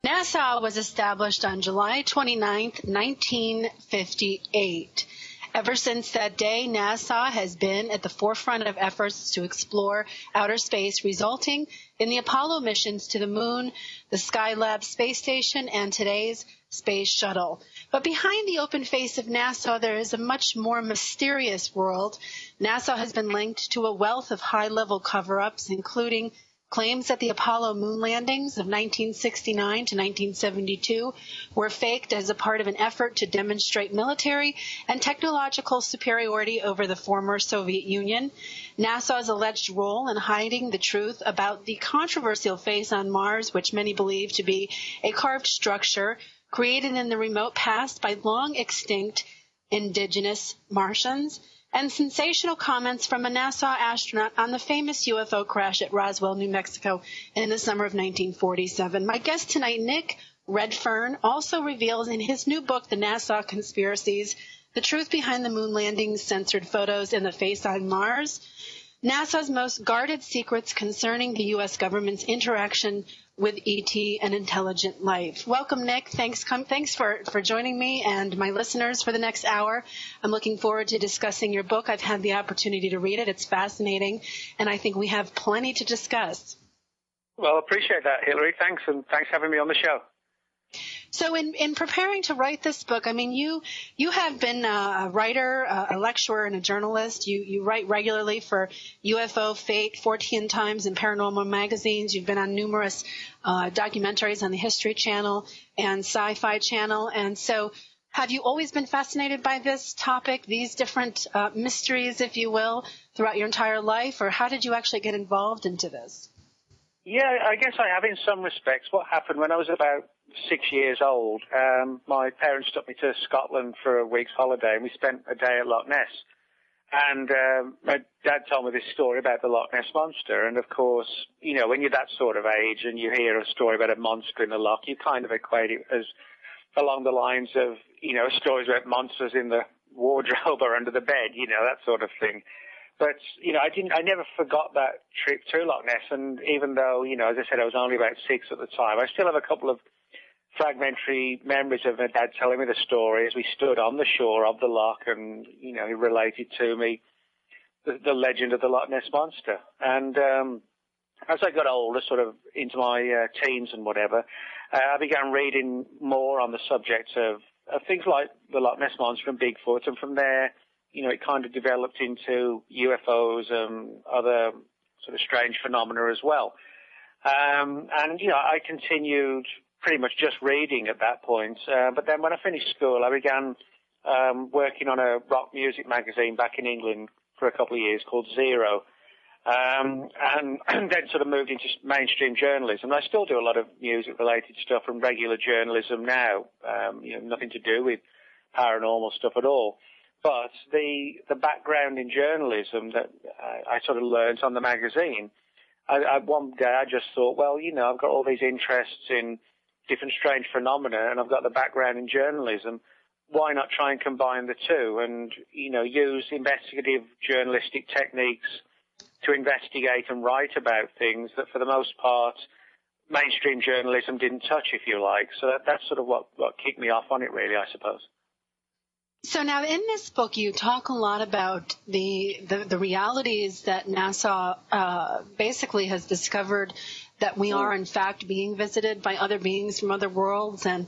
NASA was established on July 29, 1958. Ever since that day, NASA has been at the forefront of efforts to explore outer space, resulting in the Apollo missions to the Moon, the Skylab space station, and today's Space Shuttle. But behind the open face of NASA, there is a much more mysterious world. NASA has been linked to a wealth of high-level cover-ups, including claims that the Apollo moon landings of 1969 to 1972 were faked as a part of an effort to demonstrate military and technological superiority over the former Soviet Union. NASA's alleged role in hiding the truth about the controversial face on Mars, which many believe to be a carved structure created in the remote past by long-extinct indigenous Martians, and sensational comments from a NASA astronaut on the famous UFO crash at Roswell, New Mexico in the summer of 1947. My guest tonight, Nick Redfern, also reveals in his new book, The NASA Conspiracies, the truth behind the moon landings, censored photos, and the face on Mars, NASA's most guarded secrets concerning the U.S. government's interaction with ET and intelligent life. Welcome, Nick. Thanks for joining me and my listeners for the next hour. I'm looking forward to discussing your book. I've had the opportunity to read it. It's fascinating, and I think we have plenty to discuss. Well, I appreciate that, Hillary. Thanks, and thanks for having me on the show. So in preparing to write this book, I mean, you have been a writer, a lecturer, and a journalist. You write regularly for UFO Fate, Fortean Times, and Paranormal magazines. You've been on numerous documentaries on the History Channel and Sci-Fi Channel. And so have you always been fascinated by this topic, these different mysteries, if you will, throughout your entire life? Or how did you actually get involved into this? Yeah, I guess I have in some respects. What happened when I was about 6 years old, my parents took me to Scotland for a week's holiday, and we spent a day at Loch Ness. And my dad told me this story about the Loch Ness Monster. And, of course, you know, when you're that sort of age and you hear a story about a monster in the loch, you kind of equate it as along the lines of, you know, stories about monsters in the wardrobe or under the bed, you know, that sort of thing. But, you know, I never forgot that trip to Loch Ness. And even though, you know, as I said, I was only about 6 at the time, I still have a couple of fragmentary memories of my dad telling me the story as we stood on the shore of the loch, and, you know, he related to me the legend of the Loch Ness Monster. And as I got older, sort of into my teens and whatever, I began reading more on the subject of things like the Loch Ness Monster and Bigfoot, and from there, you know, it kind of developed into UFOs and other sort of strange phenomena as well. And, you know, I continued pretty much just reading at that point. But then when I finished school, I began working on a rock music magazine back in England for a couple of years called Zero. And then sort of moved into mainstream journalism. I still do a lot of music-related stuff and regular journalism now, you know, nothing to do with paranormal stuff at all. But the background in journalism that I sort of learned on the magazine, one day I just thought, well, you know, I've got all these interests in different strange phenomena, and I've got the background in journalism. Why not try and combine the two and, you know, use investigative journalistic techniques to investigate and write about things that, for the most part, mainstream journalism didn't touch, if you like. So that's sort of what kicked me off on it, really, I suppose. So now in this book, you talk a lot about the realities that NASA basically has discovered, that we are, in fact, being visited by other beings from other worlds, and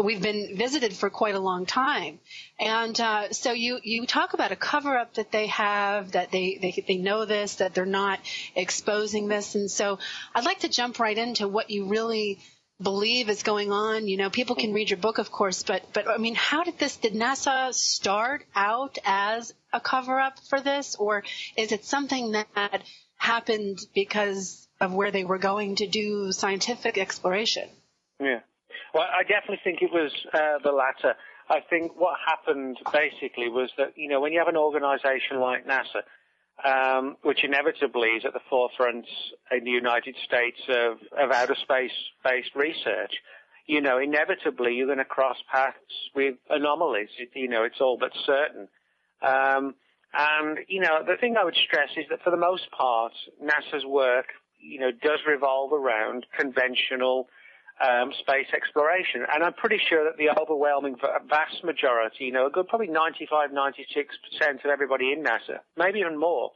we've been visited for quite a long time. And so you talk about a cover-up that they have, that they know this, that they're not exposing this. And so I'd like to jump right into what you really believe is going on. You know, people can read your book, of course, but I mean, did NASA start out as a cover-up for this, or is it something that happened because of where they were going to do scientific exploration? Yeah. Well, I definitely think it was the latter. I think what happened basically was that, you know, when you have an organization like NASA, which inevitably is at the forefront in the United States of outer space-based research, you know, inevitably you're going to cross paths with anomalies. You know, it's all but certain. And, you know, the thing I would stress is that for the most part, NASA's work, you know, does revolve around conventional space exploration. And I'm pretty sure that the overwhelming vast majority, a good probably 95, 96% of everybody in NASA, maybe even more,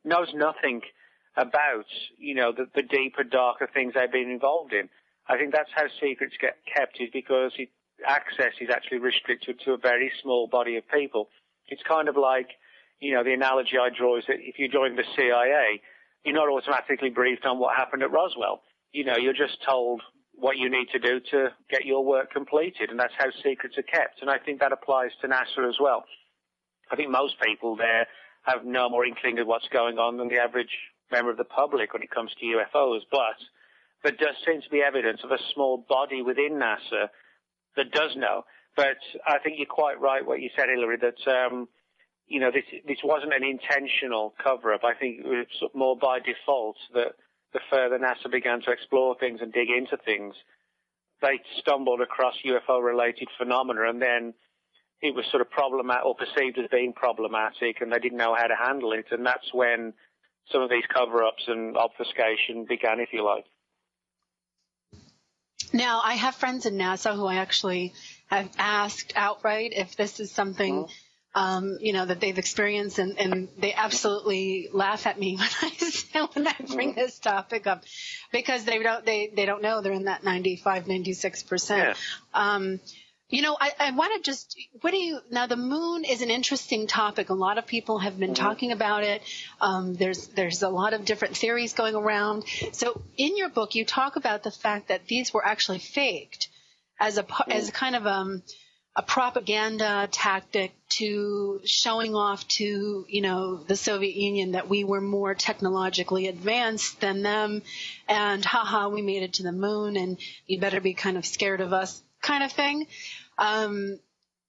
knows nothing about, the deeper, darker things they've been involved in. I think that's how secrets get kept, is because access is actually restricted to a very small body of people. It's kind of like, the analogy I draw is that if you join the CIA, you're not automatically briefed on what happened at Roswell. You're just told what you need to do to get your work completed, and that's how secrets are kept. And I think that applies to NASA as well. I think most people there have no more inkling of what's going on than the average member of the public when it comes to UFOs, but there does seem to be evidence of a small body within NASA that does know. But I think you're quite right what you said, Hillary, that this wasn't an intentional cover-up. I think it was more by default that the further NASA began to explore things and dig into things, they stumbled across UFO-related phenomena, and then it was sort of problematic or perceived as being problematic, and they didn't know how to handle it. And that's when some of these cover-ups and obfuscation began, if you like. Now, I have friends in NASA who I actually have asked outright if this is something, that they've experienced, and they absolutely laugh at me when I bring this topic up, because they don't know. They're in that 95, 96%. Yeah. I want to now the moon is an interesting topic. A lot of people have been talking about it. There's a lot of different theories going around. So in your book, you talk about the fact that these were actually faked as kind of a propaganda tactic to showing off to, the Soviet Union that we were more technologically advanced than them, and we made it to the moon and you better be kind of scared of us, kind of thing.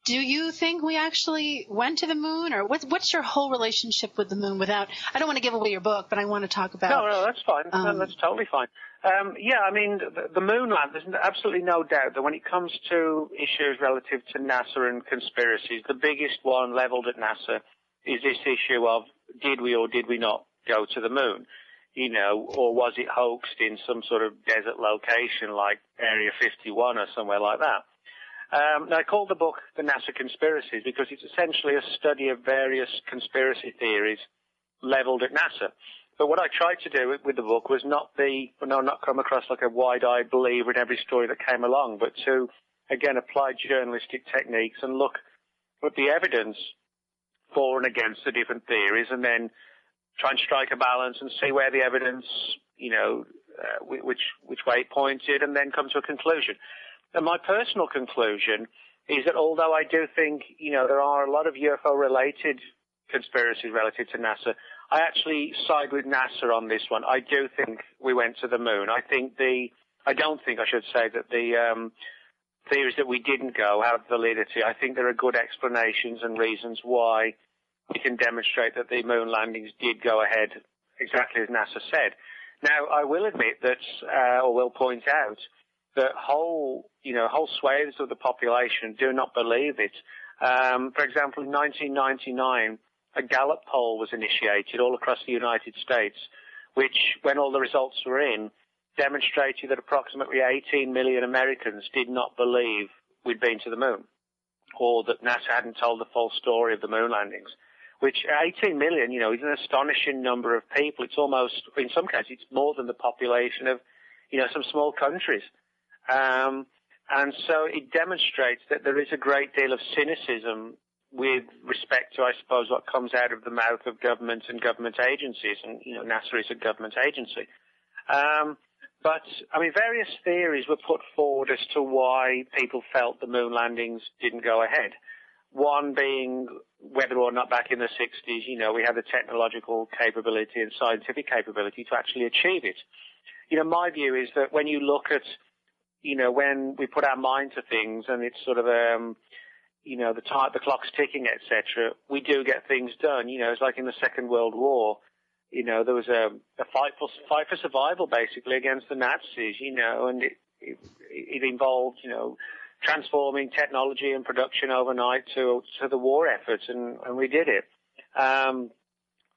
Do you think we actually went to the moon, or what's your whole relationship with the moon? I don't want to give away your book, but I want to talk about. No, that's fine. That's totally fine. The moon land, there's absolutely no doubt that when it comes to issues relative to NASA and conspiracies, the biggest one leveled at NASA is this issue of did we or did we not go to the moon? Or was it hoaxed in some sort of desert location like Area 51 or somewhere like that? Now, I called the book The NASA Conspiracies because it's essentially a study of various conspiracy theories leveled at NASA. But what I tried to do with the book was not come across like a wide-eyed believer in every story that came along, but to, again, apply journalistic techniques and look at the evidence for and against the different theories, and then try and strike a balance and see where the evidence, which way it pointed, and then come to a conclusion. And my personal conclusion is that although I do think, there are a lot of UFO-related conspiracies relative to NASA, I actually side with NASA on this one. I do think we went to the moon. I don't think I should say that the theories that we didn't go have validity. I think there are good explanations and reasons why we can demonstrate that the moon landings did go ahead exactly as NASA said. Now, I will admit that, or will point out, that whole swathes of the population do not believe it. For example, in 1999, a Gallup poll was initiated all across the United States, which, when all the results were in, demonstrated that approximately 18 million Americans did not believe we'd been to the moon, or that NASA hadn't told the full story of the moon landings, which 18 million, is an astonishing number of people. It's almost, in some cases, it's more than the population of, some small countries. And so it demonstrates that there is a great deal of cynicism with respect to, I suppose, what comes out of the mouth of governments and government agencies. And, NASA is a government agency. But various theories were put forward as to why people felt the moon landings didn't go ahead. One being whether or not back in the 60s, we had the technological capability and scientific capability to actually achieve it. My view is that when you look at, when we put our mind to things and it's sort of, the clock's ticking, etc., we do get things done. It's like in the Second World War, there was a fight for survival basically against the Nazis, and it involved, transforming technology and production overnight to the war efforts, and we did it.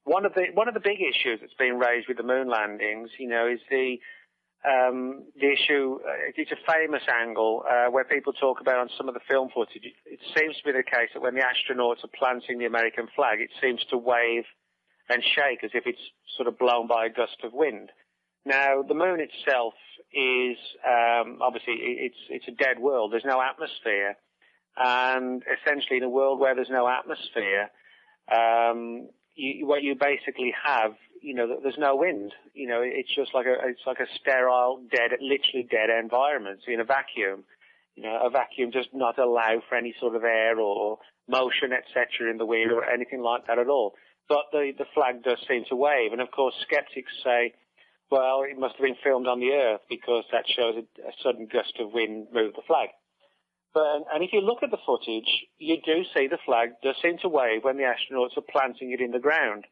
One of the big issues that's been raised with the moon landings, is the the issue, it's a famous angle where people talk about on some of the film footage. It seems to be the case that when the astronauts are planting the American flag, it seems to wave and shake as if it's sort of blown by a gust of wind. Now, the moon itself is obviously it's a dead world. There's no atmosphere, and essentially in a world where there's no atmosphere, what you basically have, there's no wind. It's just like a sterile, literally dead environment. So in a vacuum, a vacuum does not allow for any sort of air or motion, etc., in the wind or anything like that at all. But the flag does seem to wave, and of course, skeptics say, well, it must have been filmed on the Earth because that shows a sudden gust of wind move the flag. And if you look at the footage, you do see the flag does seem to wave when the astronauts are planting it in the ground.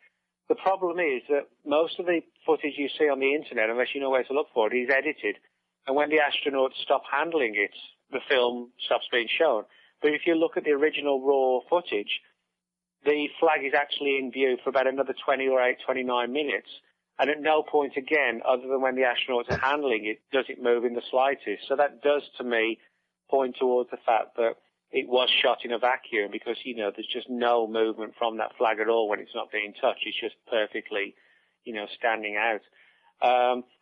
The problem is that most of the footage you see on the internet, unless you know where to look for it, is edited. And when the astronauts stop handling it, the film stops being shown. But if you look at the original raw footage, the flag is actually in view for about another 29 minutes. And at no point again, other than when the astronauts are handling it, does it move in the slightest. So that does, to me, point towards the fact that it was shot in a vacuum because, there's just no movement from that flag at all when it's not being touched. It's just perfectly, standing out.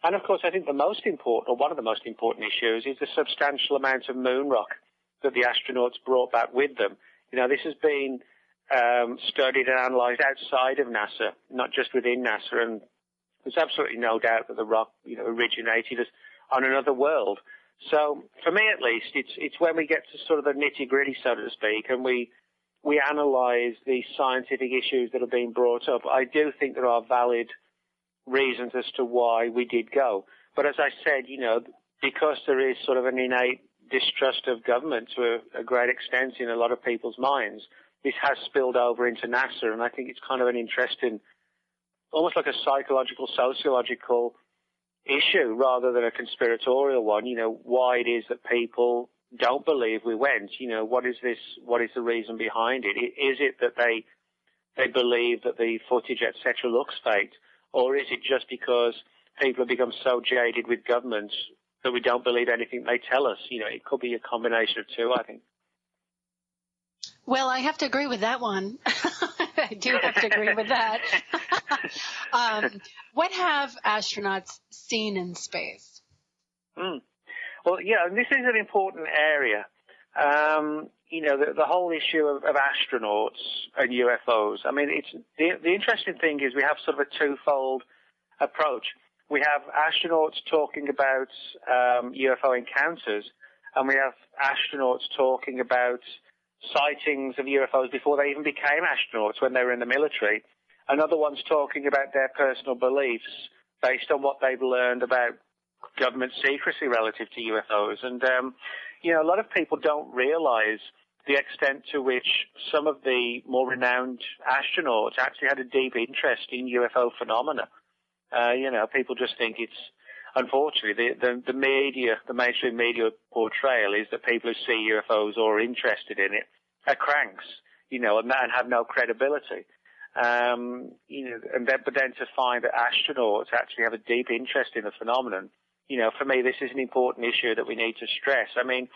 And of course, I think the most important, or one of the most important issues, is the substantial amount of moon rock that the astronauts brought back with them. This has been studied and analysed outside of NASA, not just within NASA, and there's absolutely no doubt that the rock, originated on another world. So, for me at least, it's when we get to sort of the nitty-gritty, so to speak, and we analyse the scientific issues that are being brought up. I do think there are valid reasons as to why we did go. But as I said, because there is sort of an innate distrust of government to a great extent in a lot of people's minds, this has spilled over into NASA, and I think it's kind of an interesting, almost like a psychological, sociological issue rather than a conspiratorial one, why it is that people don't believe we went, what is the reason behind it? Is it that they believe that the footage, etc., looks faked, or is it just because people have become so jaded with governments that we don't believe anything they tell us? It could be a combination of two, I think. Well, I have to agree with that one. I do have to agree with that. What have astronauts seen in space? Well, this is an important area. The whole issue of astronauts and UFOs. I mean, it's the interesting thing is we have sort of a twofold approach. We have astronauts talking about UFO encounters, and we have astronauts talking about sightings of UFOs before they even became astronauts when they were in the military, and other ones talking about their personal beliefs based on what they've learned about government secrecy relative to UFOs. And, a lot of people don't realize the extent to which some of the more renowned astronauts actually had a deep interest in UFO phenomena. People just think it's, unfortunately, the media, the mainstream media portrayal is that people who see UFOs or are interested in it are cranks, and have no credibility. But then to find that astronauts actually have a deep interest in the phenomenon, for me, this is an important issue that we need to stress. I mean,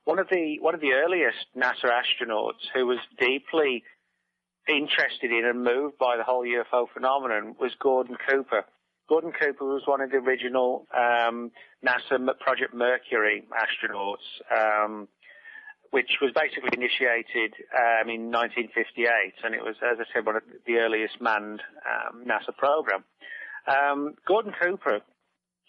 one of the earliest NASA astronauts who was deeply interested in and moved by the whole UFO phenomenon was Gordon Cooper. Gordon Cooper was one of the original NASA Project Mercury astronauts, which was basically initiated in 1958, and it was, as I said, one of the earliest manned NASA program. Gordon Cooper,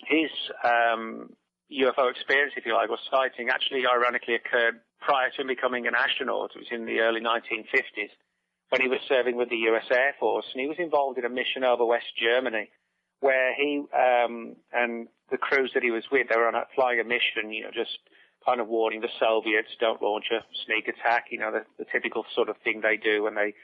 his UFO experience, if you like, or sighting, actually ironically occurred prior to him becoming an astronaut. It was in the early 1950s when he was serving with the US Air Force, and he was involved in a mission over West Germany where he and the crews that he was with, they were flying a mission, just kind of warning the Soviets, don't launch a sneak attack, the typical sort of thing they do when they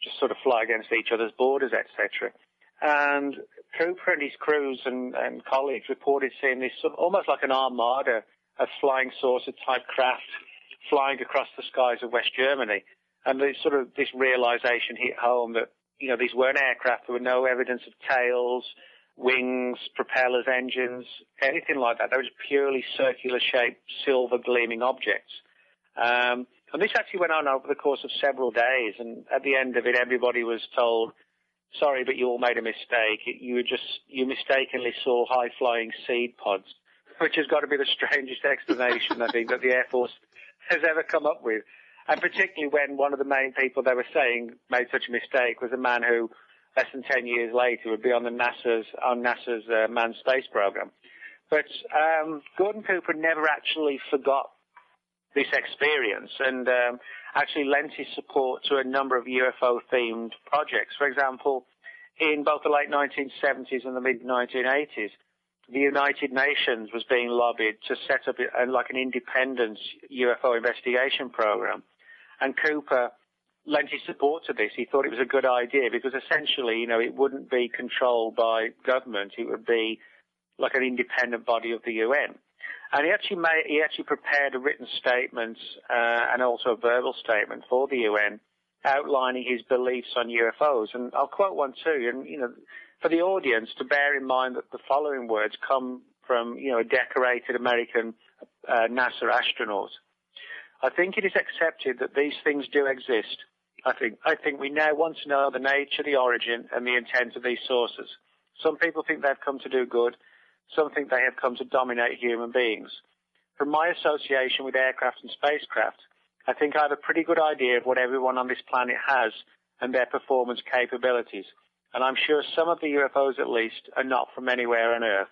just sort of fly against each other's borders, etc. And Cooper and his crews and colleagues reported seeing this sort of, almost like an armada of flying saucer type craft flying across the skies of West Germany. And this realization hit home that, these weren't aircraft. There were no evidence of tails, wings, propellers, engines, anything like that. They were just purely circular-shaped, silver gleaming objects. And this actually went on over the course of several days, and at the end of it, everybody was told, sorry, but you all made a mistake. You mistakenly saw high-flying seed pods, which has got to be the strangest explanation, I think, that the Air Force has ever come up with. And particularly when one of the main people they were saying made such a mistake was a man who, less than 10 years later, would be on NASA's manned space program. But Gordon Cooper never actually forgot this experience and actually lent his support to a number of UFO-themed projects. For example, in both the late 1970s and the mid-1980s, the United Nations was being lobbied to set up an independent UFO investigation program. And Cooper lent his support to this. He thought it was a good idea because essentially, it wouldn't be controlled by government. It would be like an independent body of the UN. And he actually prepared a written statement and also a verbal statement for the UN outlining his beliefs on UFOs. And I'll quote one too. And, for the audience to bear in mind that the following words come from, a decorated American NASA astronaut. I think it is accepted that these things do exist. I think we now want to know the nature, the origin, and the intent of these sources. Some people think they've come to do good. Some think they have come to dominate human beings. From my association with aircraft and spacecraft, I think I have a pretty good idea of what everyone on this planet has and their performance capabilities. And I'm sure some of the UFOs, at least, are not from anywhere on Earth.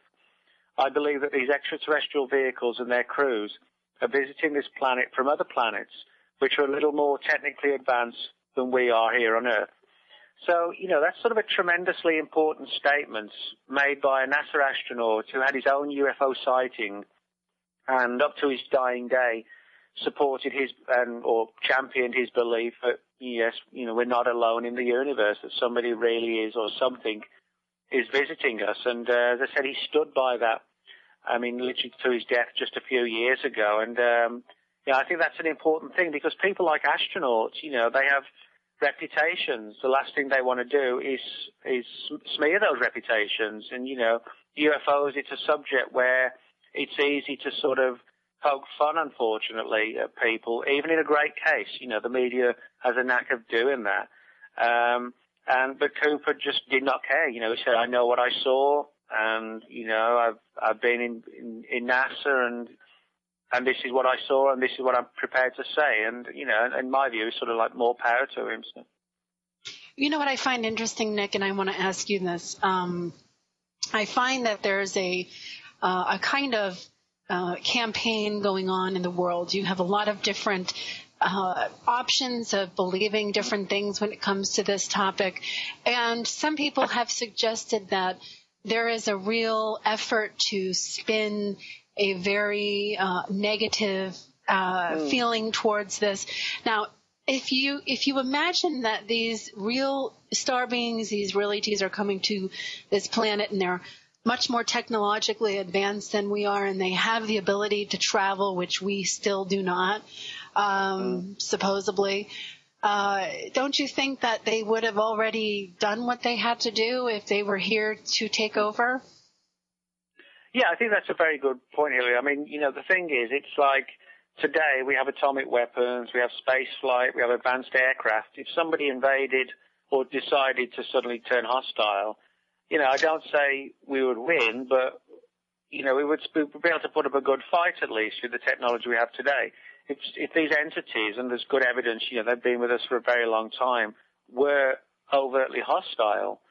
I believe that these extraterrestrial vehicles and their crews are visiting this planet from other planets, which are a little more technically advanced than we are here on Earth. So, that's sort of a tremendously important statement made by a NASA astronaut who had his own UFO sighting and up to his dying day supported or championed his belief that, yes, we're not alone in the universe, that somebody really is or something is visiting us. And as I said, he stood by that, literally to his death just a few years ago. And, I think that's an important thing because people like astronauts, they have reputations. The last thing they want to do is smear those reputations. And, UFOs, it's a subject where it's easy to sort of poke fun, unfortunately, at people, even in a great case. The media has a knack of doing that. But Cooper just did not care. He said, I know what I saw, and, I've been in NASA, and this is what I saw, and this is what I'm prepared to say. And, in my view, it's sort of like more power to him. So. What I find interesting, Nick, and I want to ask you this. I find that there's a kind of campaign going on in the world. You have a lot of different options of believing different things when it comes to this topic. And some people have suggested that there is a real effort to spin a very negative feeling towards this. Now, if you imagine that these real star beings, these real ETs are coming to this planet and they're much more technologically advanced than we are, and they have the ability to travel, which we still do not, supposedly. Don't you think that they would have already done what they had to do if they were here to take over? Yeah, I think that's a very good point, Hillary. The thing is, it's like today we have atomic weapons, we have space flight, we have advanced aircraft. If somebody invaded or decided to suddenly turn hostile, I don't say we would win, but, we would be able to put up a good fight at least with the technology we have today. If these entities, and there's good evidence, they've been with us for a very long time, were overtly hostile,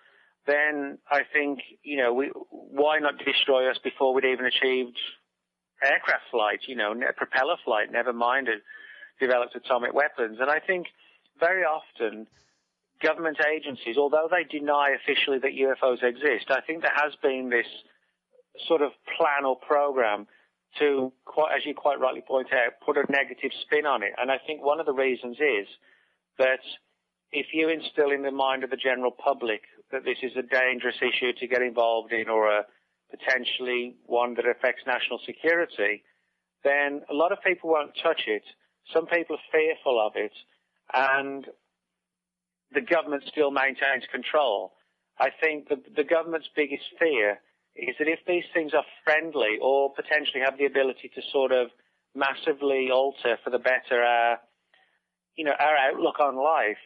then I think, why not destroy us before we'd even achieved aircraft flight, propeller flight, never mind developed atomic weapons. And I think very often government agencies, although they deny officially that UFOs exist, I think there has been this sort of plan or program to, as you quite rightly point out, put a negative spin on it. And I think one of the reasons is that if you instill in the mind of the general public that this is a dangerous issue to get involved in or a potentially one that affects national security, then a lot of people won't touch it. Some people are fearful of it, and the government still maintains control. I think the government's biggest fear is that if these things are friendly or potentially have the ability to sort of massively alter for the better our outlook on life,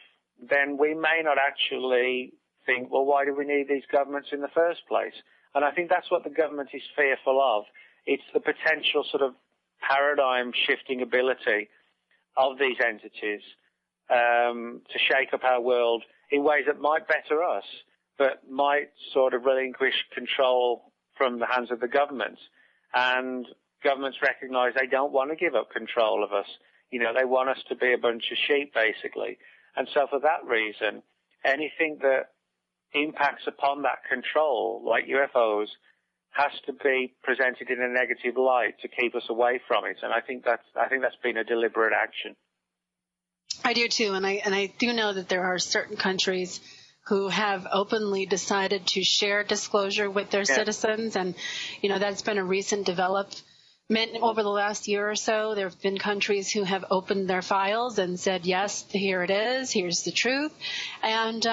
then we may not actually think, well, why do we need these governments in the first place? And I think that's what the government is fearful of. It's the potential sort of paradigm shifting ability of these entities to shake up our world in ways that might better us, but might sort of relinquish control from the hands of the government. And governments recognize they don't want to give up control of us. They want us to be a bunch of sheep, basically. And so for that reason, anything that impacts upon that control, like UFOs, has to be presented in a negative light to keep us away from it. And I think that's been a deliberate action. I do too, and I do know that there are certain countries who have openly decided to share disclosure with their citizens, and that's been a recent development over the last year or so. There have been countries who have opened their files and said, yes, here it is, here's the truth. And,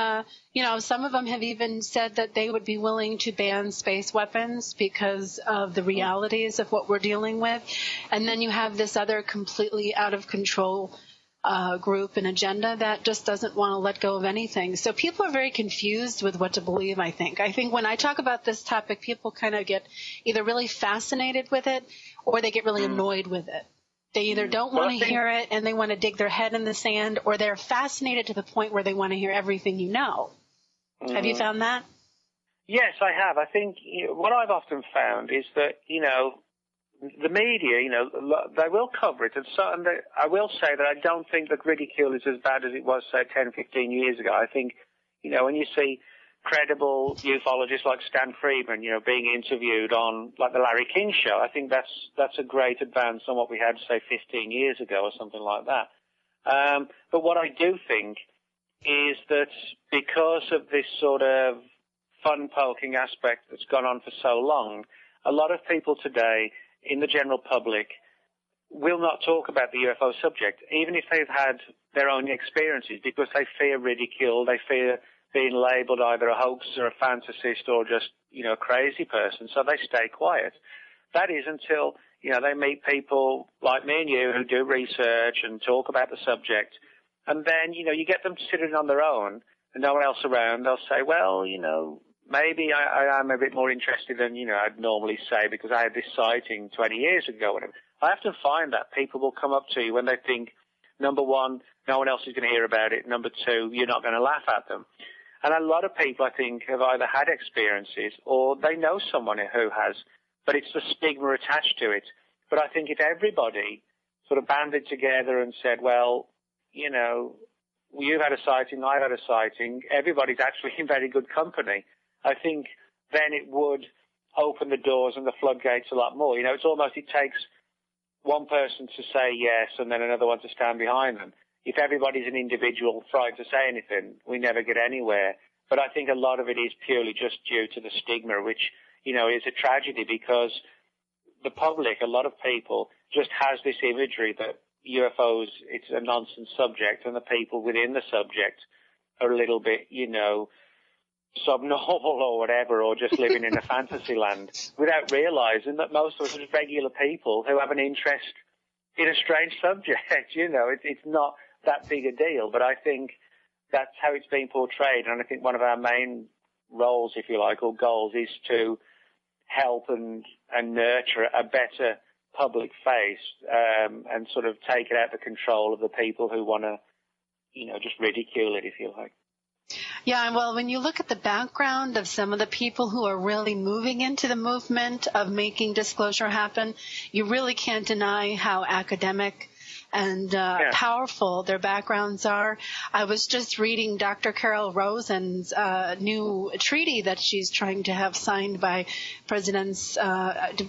some of them have even said that they would be willing to ban space weapons because of the realities of what we're dealing with. And then you have this other completely out of control group and agenda that just doesn't want to let go of anything. So people are very confused with what to believe, I think. I think when I talk about this topic, people kind of get either really fascinated with it or they get really annoyed with it. They either don't want to hear it and they want to dig their head in the sand, or they're fascinated to the point where they want to hear everything you know. Have you found that? Yes, I have. I think what I've often found is that, the media, they will cover it. And I will say that I don't think that ridicule is as bad as it was, say, 10, 15 years ago. I think, when you see credible ufologists like Stan Friedman, being interviewed on, like, the Larry King Show, I think that's a great advance on what we had, say, 15 years ago or something like that. But what I do think is that because of this sort of fun-poking aspect that's gone on for so long, a lot of people today in the general public will not talk about the UFO subject, even if they've had their own experiences, because they fear ridicule, they fear being labeled either a hoaxer, a fantasist, or just, a crazy person, so they stay quiet. That is until, they meet people like me and you who do research and talk about the subject, and then, you get them sitting on their own and no one else around. They'll say, well, maybe I am a bit more interested than, I'd normally say because I had this sighting 20 years ago. I often find that people will come up to you when they think, number one, no one else is going to hear about it. Number two, you're not going to laugh at them. And a lot of people, I think, have either had experiences or they know someone who has, but it's the stigma attached to it. But I think if everybody sort of banded together and said, well, you've had a sighting, I've had a sighting, everybody's actually in very good company, I think then it would open the doors and the floodgates a lot more. It's almost, it takes one person to say yes and then another one to stand behind them. If everybody's an individual frightened to say anything, we never get anywhere. But I think a lot of it is purely just due to the stigma, which, is a tragedy because the public, a lot of people, just has this imagery that UFOs, it's a nonsense subject, and the people within the subject are a little bit, subnormal or whatever, or just living in a fantasy land, without realizing that most of us are just regular people who have an interest in a strange subject. It's not that big a deal, but I think that's how it's being portrayed. And I think one of our main roles, if you like, or goals is to help and nurture a better public face, and sort of take it out of the control of the people who want to, just ridicule it, if you like. Yeah, well, when you look at the background of some of the people who are really moving into the movement of making disclosure happen, you really can't deny how academic and powerful their backgrounds are. I was just reading Dr. Carol Rosen's new treaty that she's trying to have signed by presidents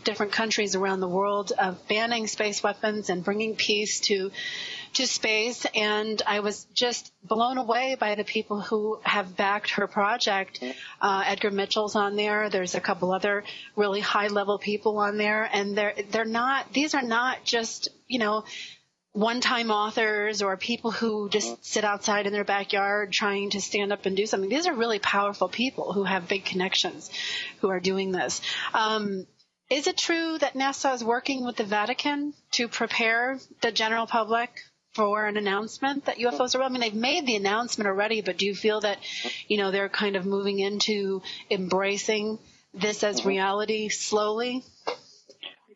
different countries around the world of banning space weapons and bringing peace to space, and I was just blown away by the people who have backed her project. Edgar Mitchell's on there. There's a couple other really high-level people on there, and these are not just, one-time authors or people who just sit outside in their backyard trying to stand up and do something. These are really powerful people who have big connections who are doing this. Is it true that NASA is working with the Vatican to prepare the general public for an announcement that UFOs are real? I mean, they've made the announcement already, but do you feel that, they're kind of moving into embracing this as reality slowly?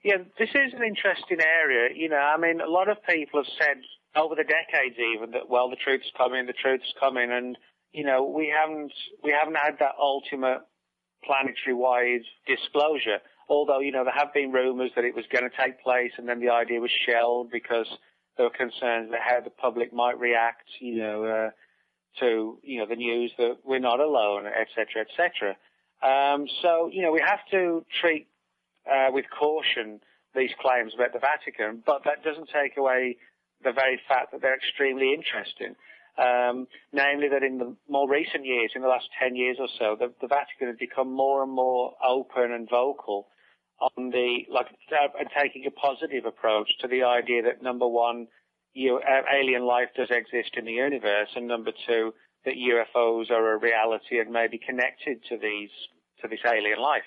Yeah, this is an interesting area. A lot of people have said over the decades even that, well, the truth's coming, and, we haven't had that ultimate planetary-wide disclosure. Although, there have been rumors that it was going to take place, and then the idea was shelved because there were concerns about how the public might react, to, the news that we're not alone, et cetera, et cetera. So, we have to treat with caution these claims about the Vatican, but that doesn't take away the very fact that they're extremely interesting. Namely that in the more recent years, in the last 10 years or so, the Vatican has become more and more open and vocal on and taking a positive approach to the idea that, number one, alien life does exist in the universe, and number two, that UFOs are a reality and may be connected to this alien life.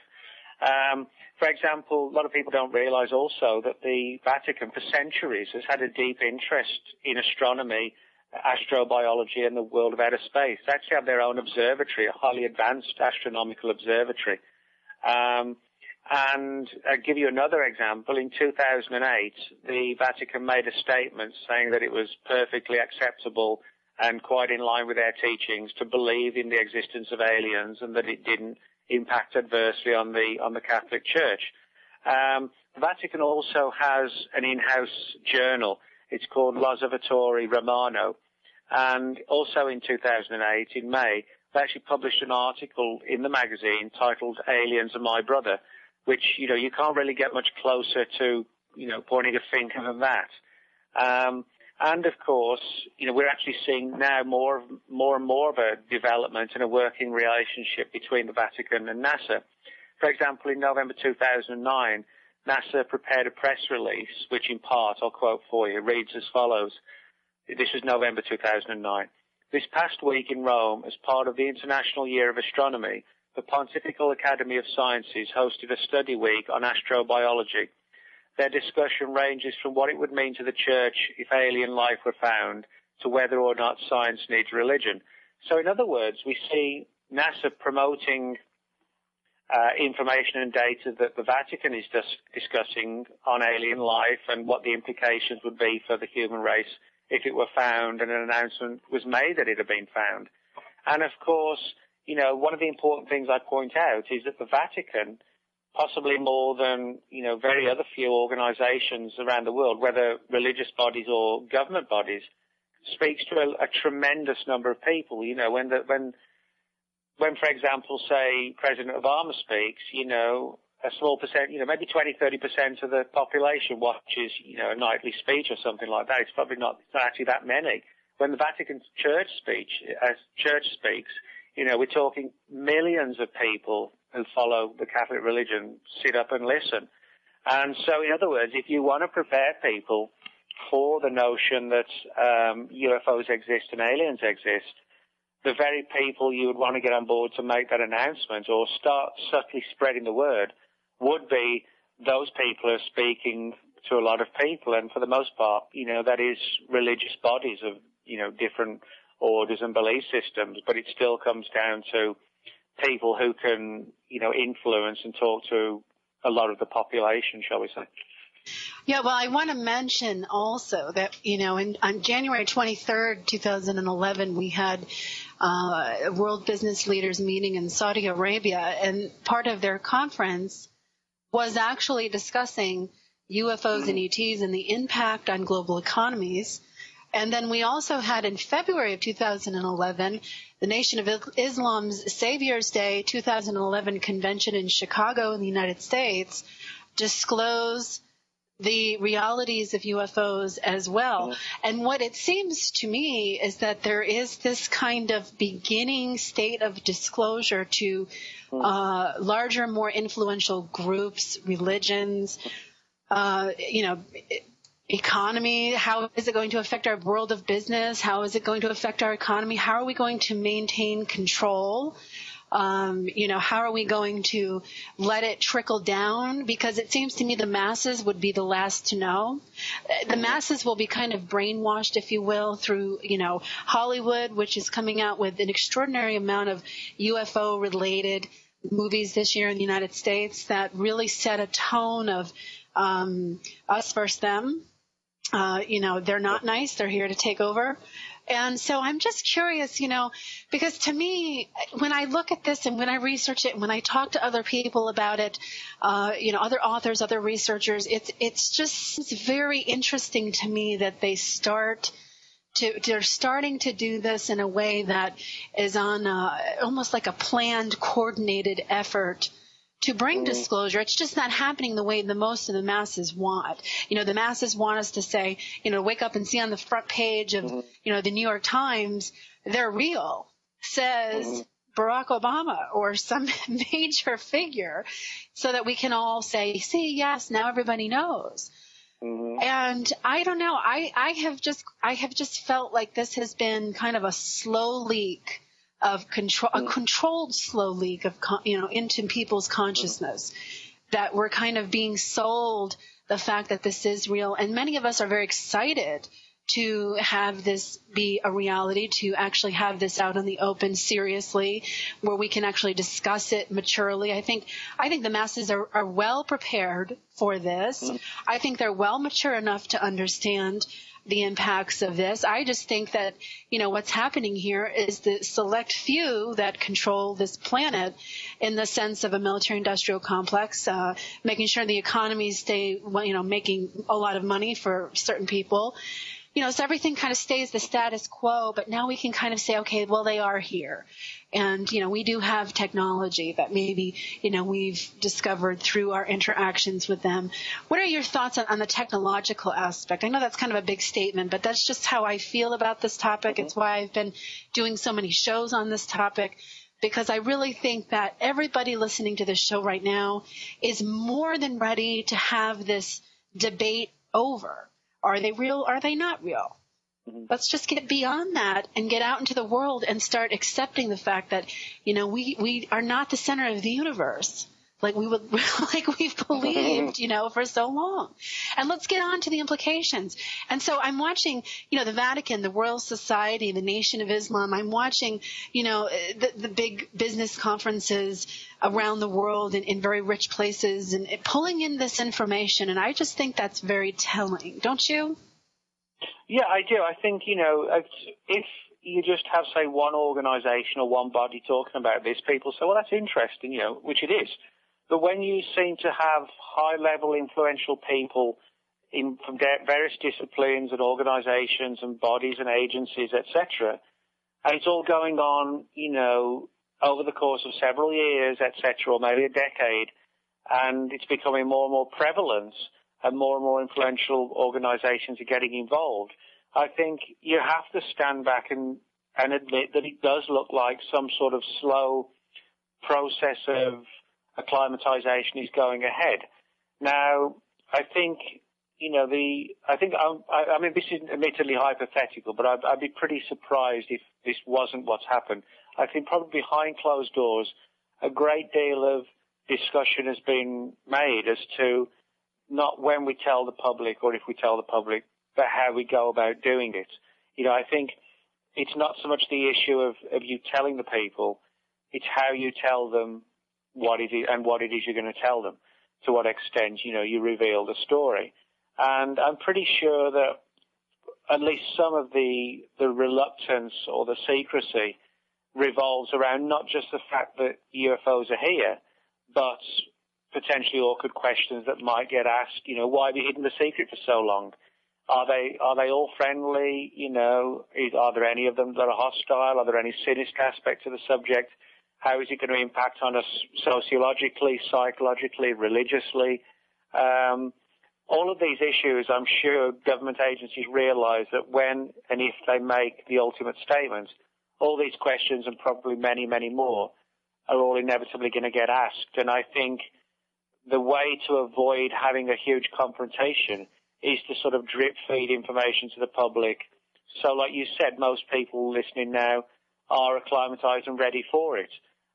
For example, a lot of people don't realize also that the Vatican for centuries has had a deep interest in astronomy, astrobiology, and the world of outer space. They actually have their own observatory, a highly advanced astronomical observatory. And I'll give you another example. In 2008, the Vatican made a statement saying that it was perfectly acceptable and quite in line with their teachings to believe in the existence of aliens, and that it didn't impact adversely on the Catholic Church. The Vatican also has an in-house journal. It's called L'Osservatore Romano. And also in 2008, in May, they actually published an article in the magazine titled Aliens Are My Brother, which, you can't really get much closer to, pointing a finger than that. And of course, we're actually seeing now more and more of a development and a working relationship between the Vatican and NASA. For example, in November 2009, NASA prepared a press release, which in part, I'll quote for you, reads as follows. This was November 2009. This past week in Rome, as part of the International Year of Astronomy, the Pontifical Academy of Sciences hosted a study week on astrobiology. Their discussion ranges from what it would mean to the Church if alien life were found to whether or not science needs religion. So in other words, we see NASA promoting information and data that the Vatican is discussing on alien life and what the implications would be for the human race if it were found and an announcement was made that it had been found. And of course, one of the important things I point out is that the Vatican, possibly more than, very other few organizations around the world, whether religious bodies or government bodies, speaks to a tremendous number of people. When, for example, say President Obama speaks, a small percent, maybe 20-30% of the population watches, a nightly speech or something like that. It's probably not actually that many. When the Vatican Church speaks, we're talking millions of people who follow the Catholic religion sit up and listen. And so, in other words, if you want to prepare people for the notion that UFOs exist and aliens exist, the very people you would want to get on board to make that announcement or start subtly spreading the word would be those people who are speaking to a lot of people. And for the most part, that is religious bodies of, different orders and belief systems. But it still comes down to people who can, influence and talk to a lot of the population, shall we say. Yeah, well, I want to mention also that, on January 23rd, 2011, we had a World Business Leaders meeting in Saudi Arabia, and part of their conference was actually discussing UFOs and ETs and the impact on global economies. And then we also had in February of 2011, the Nation of Islam's Savior's Day 2011 convention in Chicago in the United States disclose the realities of UFOs as well. And what it seems to me is that there is this kind of beginning state of disclosure to larger, more influential groups, religions, economy. How is it going to affect our world of business? How is it going to affect our economy? How are we going to maintain control? How are we going to let it trickle down? Because it seems to me the masses would be the last to know. The masses will be kind of brainwashed, if you will, through, Hollywood, which is coming out with an extraordinary amount of UFO-related movies this year in the United States that really set a tone of us versus them. They're not nice. They're here to take over. And so I'm just curious, because to me, when I look at this and when I research it and when I talk to other people about it, other authors, other researchers, it's very interesting to me that they're starting to do this in a way that is on almost like a planned, coordinated effort to bring disclosure. It's just not happening the way the most of the masses want. The masses want us to say, wake up and see on the front page of, the New York Times, they're real, says Barack Obama or some major figure, so that we can all say, see, yes, now everybody knows. And I don't know. I have just felt like this has been kind of a slow leak of control, a controlled slow leak of, into people's consciousness, that we're kind of being sold the fact that this is real. And many of us are very excited to have this be a reality, to actually have this out in the open seriously, where we can actually discuss it maturely. I think the masses are well prepared for this. I think they're well mature enough to understand the impacts of this. I just think that, what's happening here is the select few that control this planet in the sense of a military-industrial complex, making sure the economies stay, making a lot of money for certain people. So everything kind of stays the status quo, but now we can kind of say, okay, well, they are here. And, we do have technology that maybe, we've discovered through our interactions with them. What are your thoughts on the technological aspect? I know that's kind of a big statement, but that's just how I feel about this topic. It's why I've been doing so many shows on this topic, because I really think that everybody listening to this show right now is more than ready to have this debate over. Are they real? Are they not real? Let's just get beyond that and get out into the world and start accepting the fact that, we are not the center of the universe like we've believed, for so long. And let's get on to the implications. And so I'm watching, the Vatican, the Royal Society, the Nation of Islam. I'm watching, the big business conferences around the world in very rich places and pulling in this information. And I just think that's very telling. Don't you? Yeah, I do. I think, if you just have, say, one organization or one body talking about this, people say, well, that's interesting, which it is. But when you seem to have high-level influential people from various disciplines and organizations and bodies and agencies, etc., and it's all going on, over the course of several years, etc., or maybe a decade, and it's becoming more and more prevalent and more influential organizations are getting involved, I think you have to stand back and admit that it does look like some sort of slow process of acclimatization is going ahead. Now, I think, this is admittedly hypothetical, but I'd be pretty surprised if this wasn't what's happened. I think probably behind closed doors, a great deal of discussion has been made as to not when we tell the public or if we tell the public, but how we go about doing it. I think it's not so much the issue of you telling the people, it's how you tell them what it is and what it is you're going to tell them, to what extent, you reveal the story. And I'm pretty sure that at least some of the reluctance or the secrecy revolves around not just the fact that UFOs are here, but potentially awkward questions that might get asked. Why have you hidden the secret for so long? Are they all friendly? Are there any of them that are hostile? Are there any sinister aspects of the subject? How is it going to impact on us sociologically, psychologically, religiously? All of these issues, I'm sure government agencies realize that when and if they make the ultimate statement, all these questions and probably many, many more are all inevitably going to get asked. And I think the way to avoid having a huge confrontation is to sort of drip feed information to the public. So like you said, most people listening now are acclimatized and ready for it.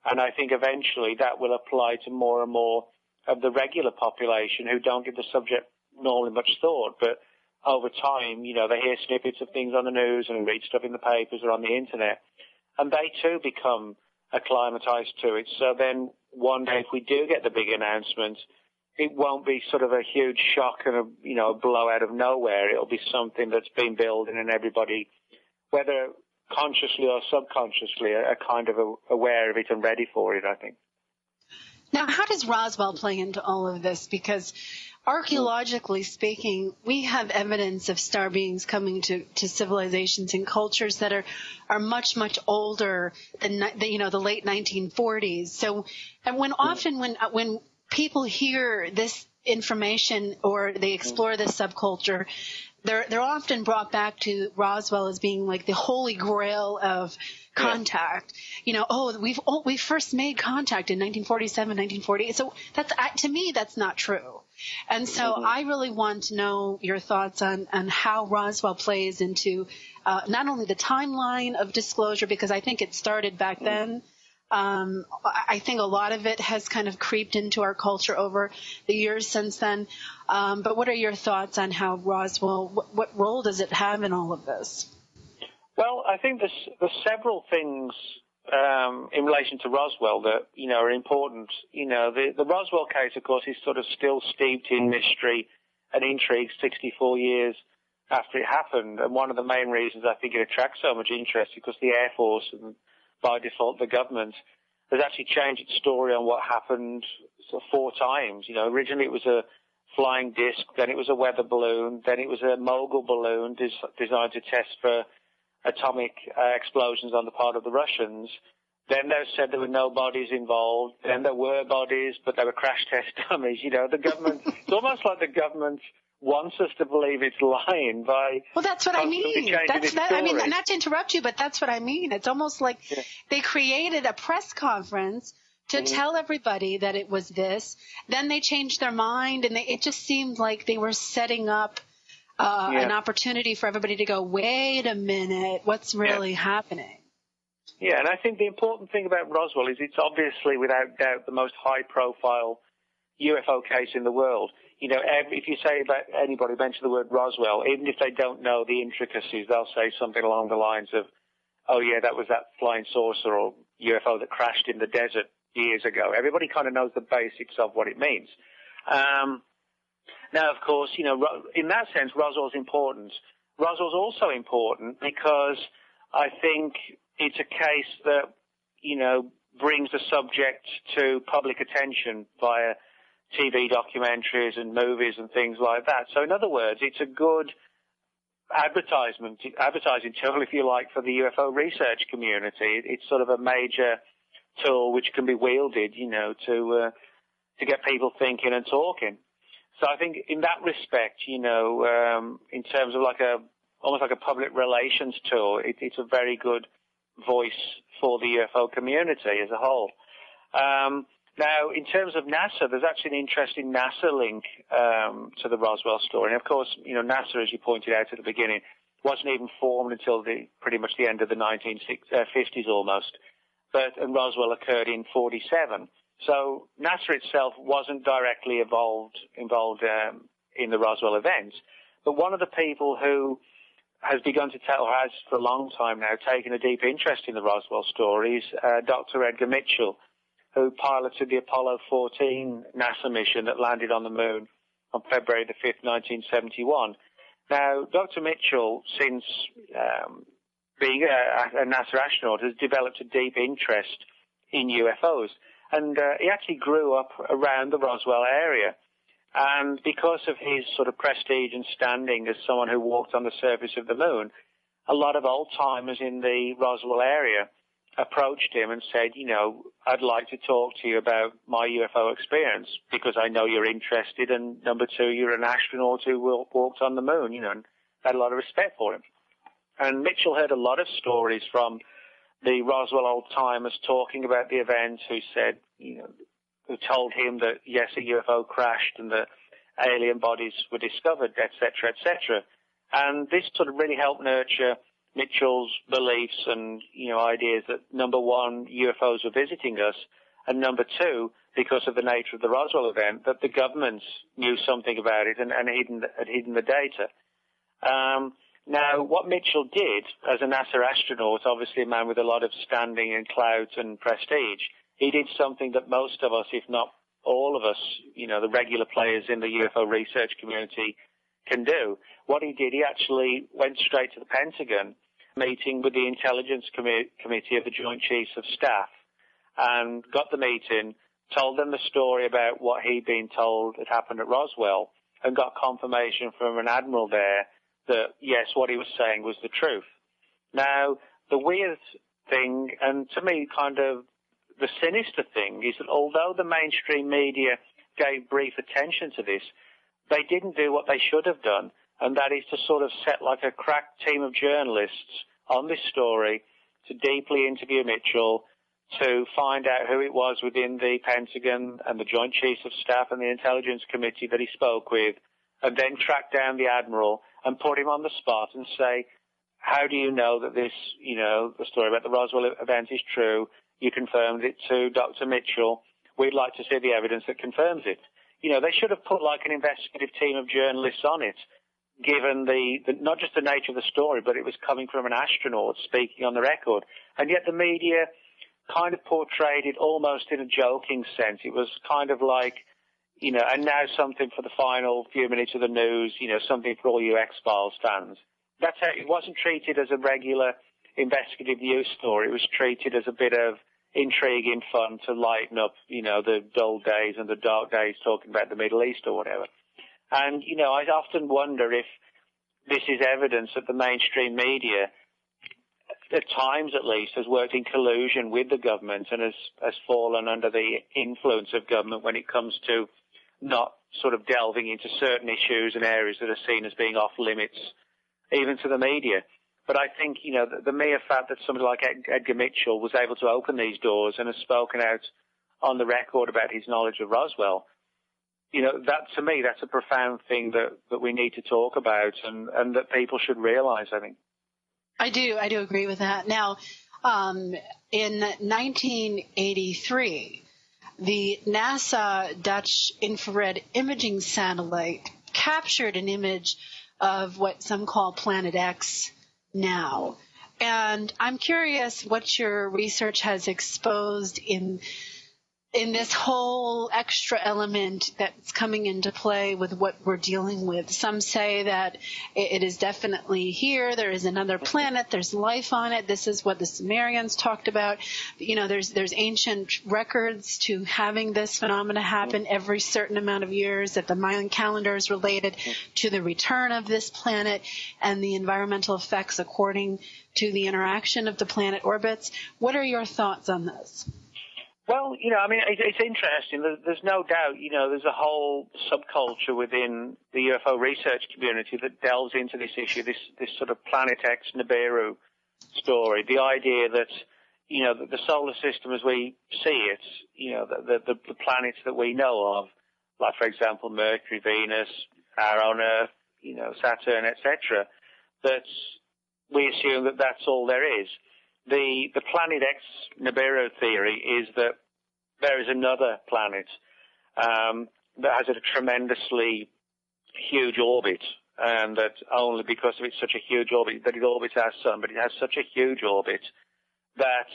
And I think eventually that will apply to more and more of the regular population who don't give the subject normally much thought. But over time, you know, they hear snippets of things on the news and read stuff in the papers or on the internet, and they too become acclimatized to it. So then one day if we do get the big announcement, it won't be sort of a huge shock and a blow out of nowhere. It'll be something that's been building, and everybody, whether consciously or subconsciously, are kind of aware of it and ready for it, I think. Now, how does Roswell play into all of this? Because archaeologically speaking, we have evidence of star beings coming to civilizations and cultures that are much, much older than the late 1940s. So, and when people hear this information or they explore this subculture, they're often brought back to Roswell as being like the holy grail of contact. You know, we first made contact in 1947, 1948. So to me, that's not true. And so I really want to know your thoughts on how Roswell plays into not only the timeline of disclosure, because I think it started back then. I think a lot of it has kind of creeped into our culture over the years since then. But what are your thoughts on how Roswell, what role does it have in all of this? Well, I think there's several things in relation to Roswell that, are important. The Roswell case, of course, is sort of still steeped in mystery and intrigue 64 years after it happened. And one of the main reasons I think it attracts so much interest is because the Air Force and by default the government has actually changed its story on what happened sort of 4 times. Originally it was a flying disc, then it was a weather balloon, then it was a mogul balloon designed to test for atomic explosions on the part of the Russians. Then they said there were no bodies involved. Then there were bodies, but they were crash test dummies. The government, it's almost like the government wants us to believe it's lying by... Well, that's what I mean. I mean, not to interrupt you, but that's what I mean. It's almost like they created a press conference to tell everybody that it was this. Then they changed their mind, and it just seemed like they were setting up an opportunity for everybody to go, wait a minute, what's really happening? Yeah, and I think the important thing about Roswell is it's obviously, without doubt, the most high-profile UFO case in the world. If you say about anybody, mention the word Roswell, even if they don't know the intricacies, they'll say something along the lines of, oh, yeah, that was that flying saucer or UFO that crashed in the desert years ago. Everybody kind of knows the basics of what it means. Now, of course, in that sense, Roswell's important. Roswell's also important because I think it's a case that, brings the subject to public attention via TV documentaries and movies and things like that. So in other words, it's a good advertising tool, if you like, for the UFO research community. It's sort of a major tool which can be wielded, to get people thinking and talking. So I think in that respect, in terms of almost like a public relations tool, it's a very good voice for the UFO community as a whole. Now, in terms of NASA, there's actually an interesting NASA link to the Roswell story. And of course, NASA, as you pointed out at the beginning, wasn't even formed until pretty much the end of the 1950s almost. And Roswell occurred in 1947. So NASA itself wasn't directly involved in the Roswell events. But one of the people who has begun to tell, or has for a long time now, taken a deep interest in the Roswell story is Dr. Edgar Mitchell, who piloted the Apollo 14 NASA mission that landed on the moon on February the 5th, 1971. Now, Dr. Mitchell, since being a NASA astronaut, has developed a deep interest in UFOs. And he actually grew up around the Roswell area. And because of his sort of prestige and standing as someone who walked on the surface of the moon, a lot of old-timers in the Roswell area approached him and said, I'd like to talk to you about my UFO experience because I know you're interested, and number 2, you're an astronaut who walked on the moon, and had a lot of respect for him. And Mitchell heard a lot of stories from the Roswell old-timers talking about the event, who said, who told him that, yes, a UFO crashed and that alien bodies were discovered, etc., etc. And this sort of really helped nurture Mitchell's beliefs and, ideas that, number one, UFOs were visiting us, and number two, because of the nature of the Roswell event, that the governments knew something about it and had hidden the data. Now, what Mitchell did as a NASA astronaut, obviously a man with a lot of standing and clout and prestige, he did something that most of us, if not all of us, the regular players in the UFO research community can do. What he did, he actually went straight to the Pentagon, meeting with the Intelligence Committee of the Joint Chiefs of Staff, and got the meeting, told them the story about what he'd been told had happened at Roswell, and got confirmation from an admiral there that, yes, what he was saying was the truth. Now, the weird thing, and to me kind of the sinister thing, is that although the mainstream media gave brief attention to this, they didn't do what they should have done, and that is to sort of set like a crack team of journalists on this story to deeply interview Mitchell, to find out who it was within the Pentagon and the Joint Chiefs of Staff and the Intelligence Committee that he spoke with, and then track down the Admiral and put him on the spot and say, how do you know that this, the story about the Roswell event is true? You confirmed it to Dr. Mitchell. We'd like to see the evidence that confirms it. They should have put like an investigative team of journalists on it, given the not just the nature of the story, but it was coming from an astronaut speaking on the record. And yet the media kind of portrayed it almost in a joking sense. It was kind of like, and now something for the final few minutes of the news, something for all you X-Files fans. That's how it wasn't treated as a regular investigative news story. It was treated as a bit of intriguing fun to lighten up, the dull days and the dark days talking about the Middle East or whatever. And, I often wonder if this is evidence that the mainstream media, at times at least, has worked in collusion with the government and has fallen under the influence of government when it comes to not sort of delving into certain issues and areas that are seen as being off limits, even to the media. But I think, the mere fact that somebody like Edgar Mitchell was able to open these doors and has spoken out on the record about his knowledge of Roswell, that to me, that's a profound thing that we need to talk about and that people should realize, I think. I do agree with that. Now, in 1983, the NASA Dutch infrared imaging satellite captured an image of what some call Planet X now. And I'm curious what your research has exposed in this whole extra element that's coming into play with what we're dealing with. Some say that it is definitely here. There is another planet. There's life on it. This is what the Sumerians talked about. There's ancient records to having this phenomena happen every certain amount of years, that the Mayan calendar is related to the return of this planet and the environmental effects according to the interaction of the planet orbits. What are your thoughts on this? Well, it's interesting. There's no doubt, there's a whole subculture within the UFO research community that delves into this issue, this sort of Planet X Nibiru story. The idea that, the solar system as we see it, the planets that we know of, like, for example, Mercury, Venus, our own Earth, Saturn, etc., that we assume that that's all there is. The Planet X Nibiru theory is that there is another planet that has a tremendously huge orbit, and that only because of it's such a huge orbit, that it orbits our sun, but it has such a huge orbit that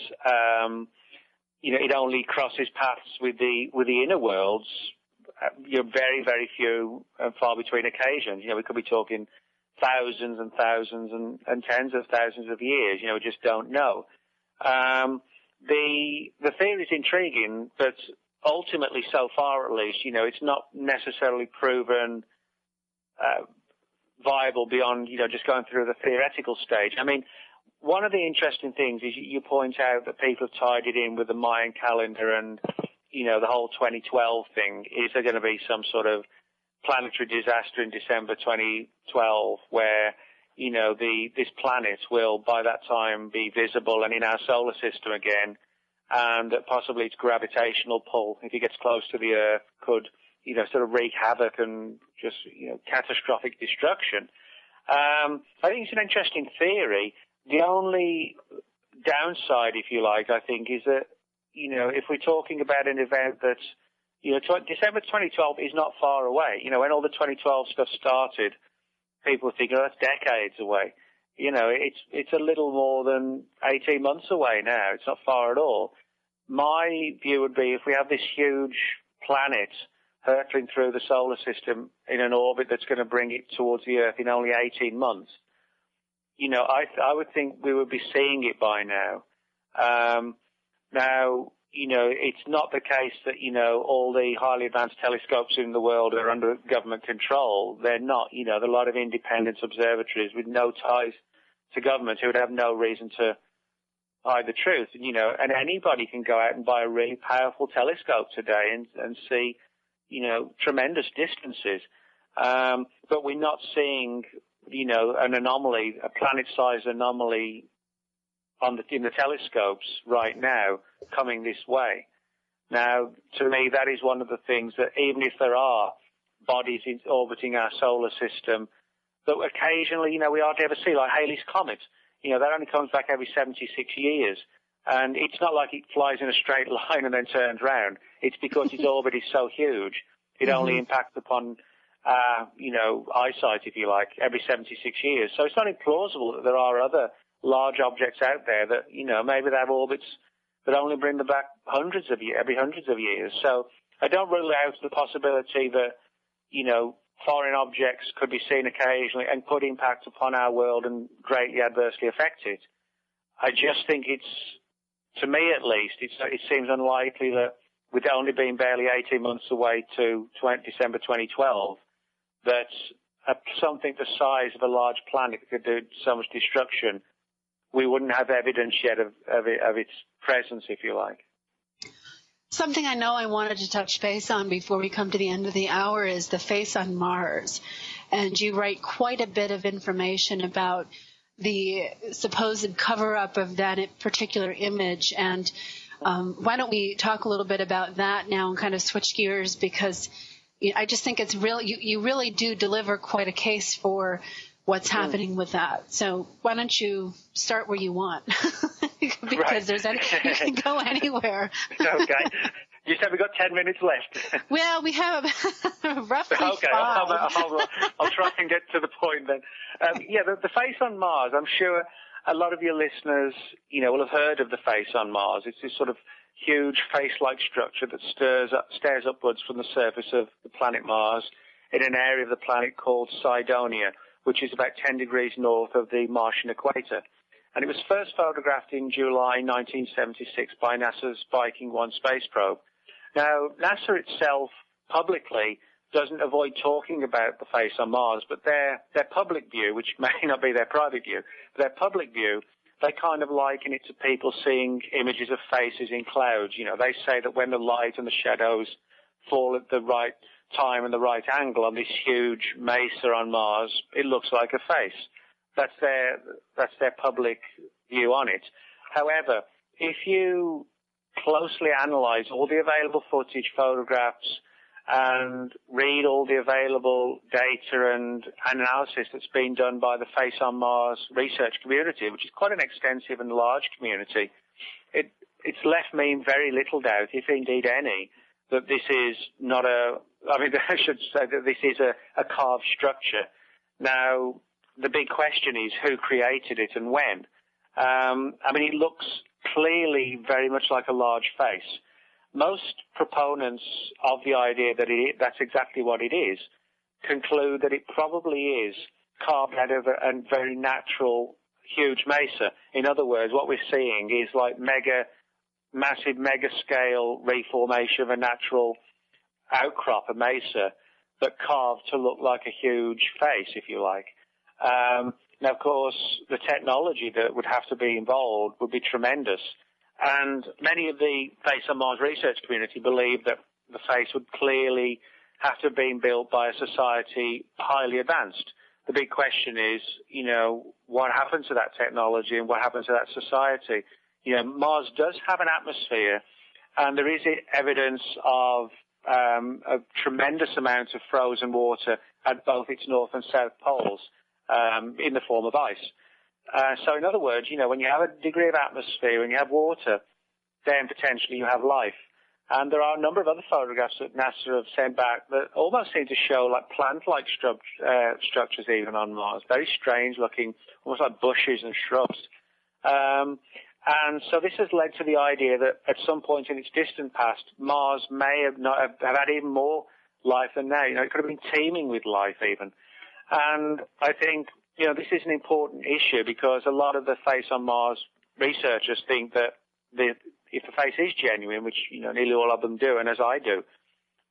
it only crosses paths with the inner worlds. Very, very few and far between occasions. We could be talking thousands and thousands and tens of thousands of years. We just don't know. The theory is intriguing, but ultimately, so far at least, it's not necessarily proven viable beyond, just going through the theoretical stage. I mean, one of the interesting things is you point out that people have tied it in with the Mayan calendar and, the whole 2012 thing. Is there going to be some sort of planetary disaster in December 2012 where, this planet will by that time be visible and in our solar system again, and that possibly its gravitational pull, if it gets close to the Earth, could, sort of wreak havoc and just, catastrophic destruction. I think it's an interesting theory. The only downside, if you like, I think, is that, if we're talking about an event that's, December 2012 is not far away. When all the 2012 stuff started, people were thinking, that's decades away. It's a little more than 18 months away now. It's not far at all. My view would be if we have this huge planet hurtling through the solar system in an orbit that's going to bring it towards the Earth in only 18 months, I would think we would be seeing it by now. Now, it's not the case that, all the highly advanced telescopes in the world are under government control. They're not. There are a lot of independent observatories with no ties to government who would have no reason to hide the truth. And anybody can go out and buy a really powerful telescope today and see, tremendous distances. But we're not seeing, an anomaly, a planet-sized anomaly in the telescopes right now coming this way. Now, to me, that is one of the things that even if there are bodies orbiting our solar system that occasionally, we hardly ever see, like Halley's Comet, that only comes back every 76 years. And it's not like it flies in a straight line and then turns round. It's because its orbit is so huge, it only impacts upon, eyesight, if you like, every 76 years. So it's not implausible that there are other large objects out there that, maybe they have orbits that only bring them back every hundreds of years. So I don't rule out the possibility that, foreign objects could be seen occasionally and could impact upon our world and greatly adversely affect it. I just think to me at least, it seems unlikely that with only being barely 18 months away to December 2012, that something the size of a large planet could do so much destruction, we wouldn't have evidence yet of its presence, if you like. Something I know I wanted to touch base on before we come to the end of the hour is the face on Mars. And you write quite a bit of information about the supposed cover-up of that particular image. And why don't we talk a little bit about that now and kind of switch gears, because I just think it's you really do deliver quite a case for what's happening with that. So why don't you start where you want? Because you can go anywhere. Okay. You said we've got 10 minutes left. Well, we have roughly okay, 5. I'll try and get to the point then. The face on Mars, I'm sure a lot of your listeners, will have heard of the face on Mars. It's this sort of huge face-like structure that stares upwards from the surface of the planet Mars in an area of the planet called Cydonia, which is about 10 degrees north of the Martian equator. And it was first photographed in July 1976 by NASA's Viking 1 space probe. Now, NASA itself publicly doesn't avoid talking about the face on Mars, but their public view, which may not be their private view, but their public view, they kind of liken it to people seeing images of faces in clouds. They say that when the light and the shadows fall at the right time and the right angle on this huge mesa on Mars, it looks like a face. That's their public view on it. However, if you closely analyze all the available footage, photographs, and read all the available data and analysis that's been done by the Face on Mars research community, which is quite an extensive and large community, it's left me very little doubt, if indeed any, that this is not I should say that this is a carved structure. Now, the big question is who created it and when. It looks clearly very much like a large face. Most proponents of the idea that that's exactly what it is conclude that it probably is carved out of a very natural, huge mesa. In other words, what we're seeing is like massive mega-scale reformation of a natural outcrop, a mesa, but carved to look like a huge face, if you like. Now, of course, the technology that would have to be involved would be tremendous. And many of the Face on Mars research community believe that the face would clearly have to have been built by a society highly advanced. The big question is, what happens to that technology and what happens to that society? Mars does have an atmosphere, and there is evidence of a tremendous amount of frozen water at both its north and south poles in the form of ice. So in other words, when you have a degree of atmosphere and you have water, then potentially you have life. And there are a number of other photographs that NASA have sent back that almost seem to show like plant-like structures even on Mars. Very strange looking, almost like bushes and shrubs. And so this has led to the idea that at some point in its distant past, Mars may have had even more life than now. It could have been teeming with life even. And I think, this is an important issue because a lot of the face on Mars researchers think that if the face is genuine, which, nearly all of them do, and as I do,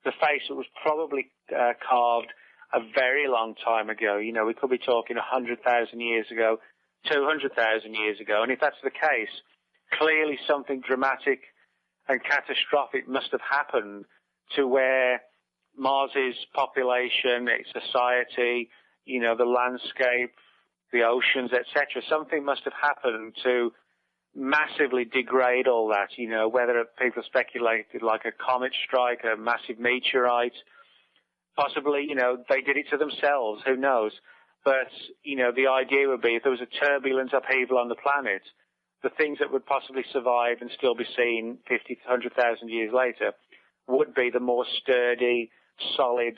the face was probably carved a very long time ago. We could be talking 100,000 years ago, 200,000 years ago. And if that's the case, clearly something dramatic and catastrophic must have happened to where Mars's population, its society, the landscape, the oceans, etc. Something must have happened to massively degrade all that, whether people speculated like a comet strike, a massive meteorite, possibly, they did it to themselves, who knows. But, the idea would be if there was a turbulent upheaval on the planet, the things that would possibly survive and still be seen 50 to 100,000 years later would be the more sturdy, solid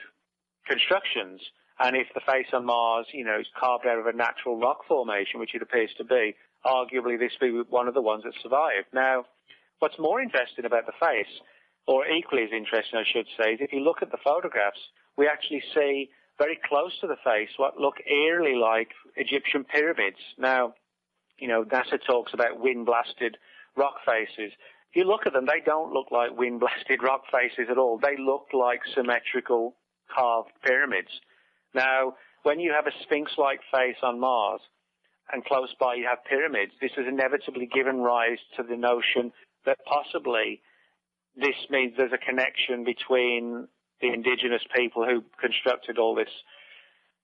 constructions. And if the face on Mars, is carved out of a natural rock formation, which it appears to be, arguably this would be one of the ones that survived. Now, what's more interesting about the face, or equally as interesting, I should say, is if you look at the photographs, we actually see very close to the face what look eerily like Egyptian pyramids. Now, NASA talks about wind-blasted rock faces. If you look at them, they don't look like wind-blasted rock faces at all. They look like symmetrical carved pyramids. Now, when you have a sphinx-like face on Mars and close by you have pyramids, this has inevitably given rise to the notion that possibly this means there's a connection between the indigenous people who constructed all this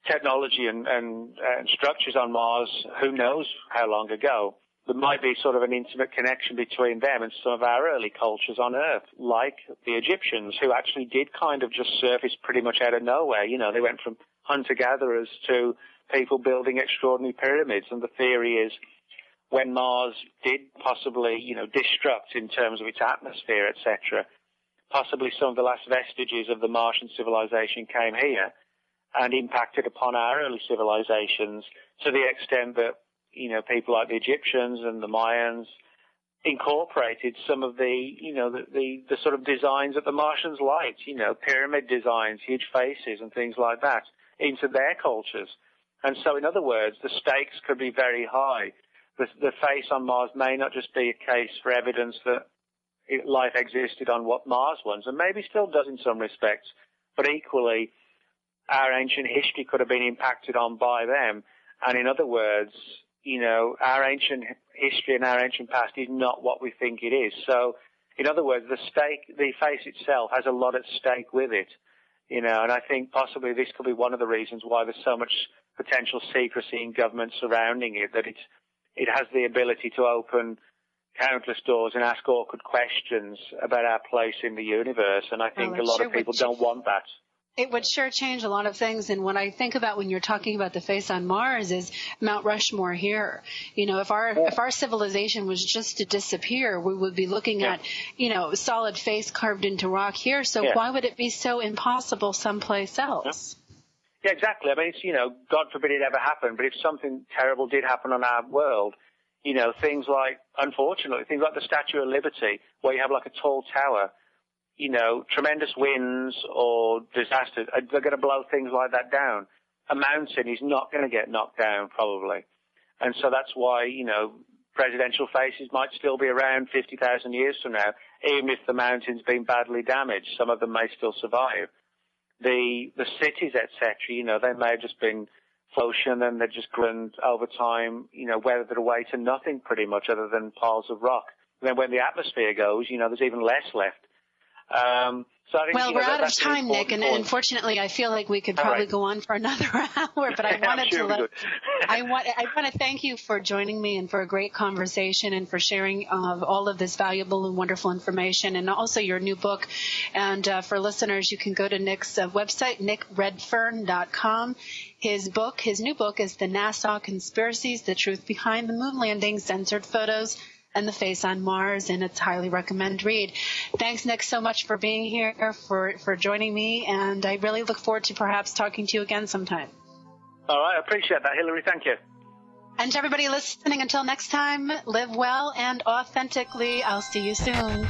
technology and structures on Mars, who knows how long ago. There might be sort of an intimate connection between them and some of our early cultures on Earth, like the Egyptians, who actually did kind of just surface pretty much out of nowhere. They went from hunter-gatherers to people building extraordinary pyramids. And the theory is when Mars did possibly, destruct in terms of its atmosphere, etc., possibly some of the last vestiges of the Martian civilization came here and impacted upon our early civilizations to the extent that, people like the Egyptians and the Mayans incorporated some of the sort of designs that the Martians liked, pyramid designs, huge faces and things like that into their cultures. And so, in other words, the stakes could be very high. The face on Mars may not just be a case for evidence that life existed on what Mars was, and maybe still does in some respects, but equally, our ancient history could have been impacted on by them. And in other words, our ancient history and our ancient past is not what we think it is. So, in other words, the face itself has a lot at stake with it, and I think possibly this could be one of the reasons why there's so much potential secrecy in government surrounding it, that it has the ability to open countless doors and ask awkward questions about our place in the universe. And I think a lot of people don't want that. It would sure change a lot of things. And what I think about when you're talking about the face on Mars is Mount Rushmore here. If our civilization was just to disappear, we would be looking at, solid face carved into rock here. So why would it be so impossible someplace else? Yeah, exactly. I mean, it's, God forbid it ever happened, but if something terrible did happen on our world, things like, unfortunately, things like the Statue of Liberty, where you have like a tall tower, tremendous winds or disasters, they're going to blow things like that down. A mountain is not going to get knocked down, probably. And so that's why, presidential faces might still be around 50,000 years from now, even if the mountain's been badly damaged. Some of them may still survive. The cities, etc., they may have just been ocean and they've just grown over time, weathered away to nothing pretty much other than piles of rock. And then when the atmosphere goes, there's even less left. So I think, Well, we're out of that's an time, Nick, important and point. unfortunately, I feel like we could probably go on for another hour. But I wanted to I want to thank you for joining me and for a great conversation and for sharing all of this valuable and wonderful information, and also your new book. And for listeners, you can go to Nick's website, nickredfern.com. His new book is The NASA Conspiracies: The Truth Behind the Moon Landing, Censored Photos, and The Face on Mars, and it's highly recommended read. Thanks, Nick, so much for being here, for joining me, and I really look forward to perhaps talking to you again sometime. All right, I appreciate that, Hillary. Thank you. And to everybody listening, until next time, live well and authentically. I'll see you soon.